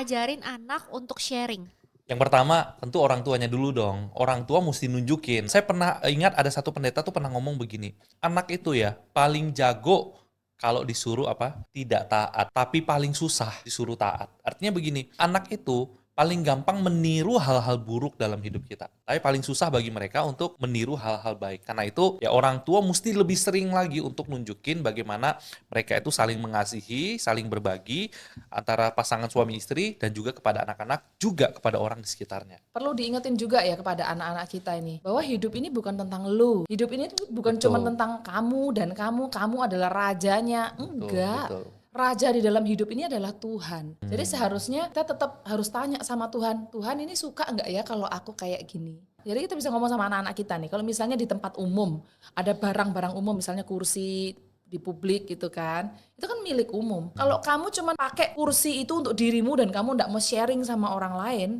ajarin anak untuk sharing? Yang pertama, tentu orang tuanya dulu dong. Orang tua mesti nunjukin. Saya pernah ingat ada satu pendeta tuh pernah ngomong begini. Anak itu ya paling jago kalau disuruh apa? Tidak taat. Tapi paling susah disuruh taat. Artinya begini, anak itu paling gampang meniru hal-hal buruk dalam hidup kita. Tapi paling susah bagi mereka untuk meniru hal-hal baik. Karena itu ya orang tua mesti lebih sering lagi untuk nunjukin bagaimana mereka itu saling mengasihi, saling berbagi antara pasangan suami istri dan juga kepada anak-anak, juga kepada orang di sekitarnya. Perlu diingetin juga ya kepada anak-anak kita ini, bahwa hidup ini bukan tentang lu. Hidup ini tuh bukan cuma Betul. tentang kamu dan kamu adalah rajanya. Enggak. Betul. Raja di dalam hidup ini adalah Tuhan. Jadi seharusnya kita tetap harus tanya sama Tuhan, Tuhan ini suka enggak ya kalau aku kayak gini? Jadi kita bisa ngomong sama anak-anak kita nih, kalau misalnya di tempat umum, ada barang-barang umum, misalnya kursi di publik gitu kan, itu kan milik umum. Kalau kamu cuma pakai kursi itu untuk dirimu dan kamu enggak mau sharing sama orang lain,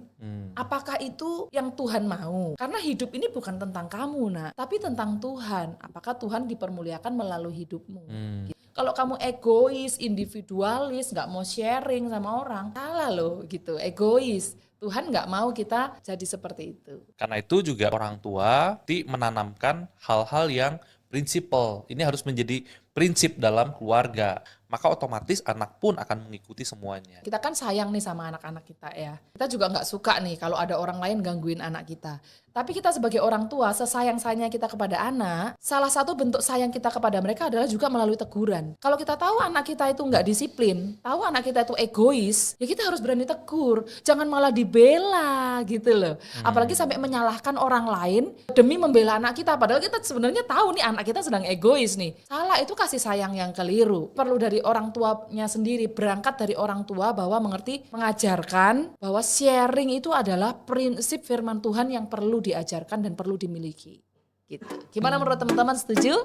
apakah itu yang Tuhan mau? Karena hidup ini bukan tentang kamu, nah, tapi tentang Tuhan. Apakah Tuhan dipermuliakan melalui hidupmu? Kalau kamu egois, individualis, nggak mau sharing sama orang, salah loh gitu, egois. Tuhan nggak mau kita jadi seperti itu. Karena itu juga orang tua menanamkan hal-hal yang prinsipal. Ini harus menjadi prinsip dalam keluarga. Maka otomatis anak pun akan mengikuti semuanya. Kita kan sayang nih sama anak-anak kita ya. Kita juga nggak suka nih kalau ada orang lain gangguin anak kita. Tapi kita sebagai orang tua, sesayang-sayangnya kita kepada anak, salah satu bentuk sayang kita kepada mereka adalah juga melalui teguran. Kalau kita tahu anak kita itu nggak disiplin, tahu anak kita itu egois, ya kita harus berani tegur. Jangan malah dibela gitu loh. Apalagi sampai menyalahkan orang lain demi membela anak kita. Padahal kita sebenarnya tahu nih anak kita sedang egois nih. Salah itu kasih sayang yang keliru. Perlu dari orang tuanya sendiri, berangkat dari orang tua bahwa mengajarkan bahwa sharing itu adalah prinsip firman Tuhan yang perlu diajarkan dan perlu dimiliki. Gitu. Gimana menurut teman-teman, setuju?